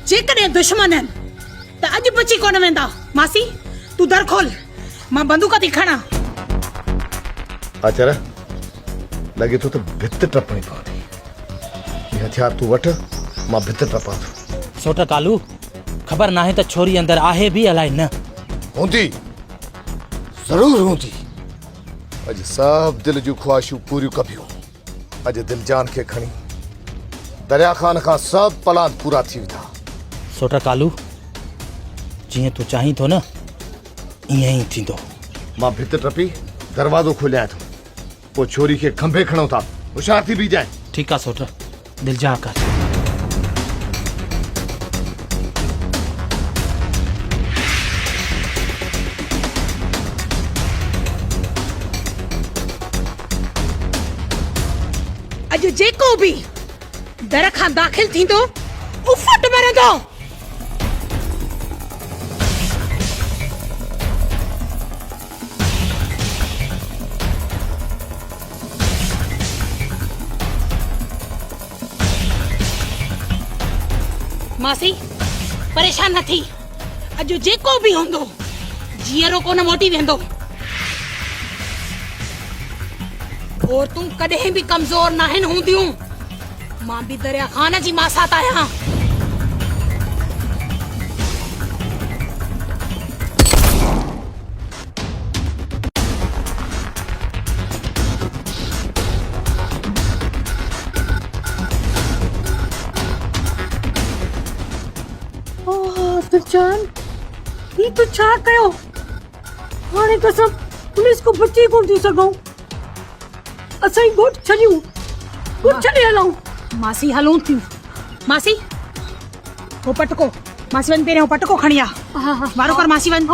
जेकॾहिं दुश्मन आहिनि त अॼु बची कोन वेंदा। मासी तूं दर खोल, मां बंदूक थी खणा। आचार्य लगे तो भित टपणी पवंदी। ये हथियार तू वठ, मां भित टपां थो। सोट कालू खबर नाहे त छोरी अंदर आहे भी अलाए न। हूंदी, जरूर हूंदी। अॼु सब दिल जूं ख्वाहिशूं पूरियूं कबियूं। अॼु दिलजान खे खणी दरिया खान खां सब पलाद पूरा थी वेंदा। सोट कालू जीअं तूं चाहीं थो न ईअं ई थींदो। मां भित टपी दरवाज़ो खोलियां थो, पोइ छोरी खे खंभे खणूं था। होशियार थी बीजाए। ठीकु आहे सोट, दिल जा कर। अॼु जेको बि दर खां दाख़िल थींदो उफट मरंदो। मासी परेशान न थी, अॼु जेको बि हूंदो जीअरो कोन मोटी वेंदो। और तूं कॾहिं बि कमज़ोर नाहिन हूंदियूं। मां बि दरिया खान जी मासात आहियां। दिलजान ही तो छा कयो? हाणे त सब पुलिस को बची कोन थी सघूं। असां गोट छॾियूं, गोट छॾे हलूं। मासी हलूं थियूं। मासी वो पटको, मासी वन पहिरियों पटको खणी आ। वारो कर मासी वन।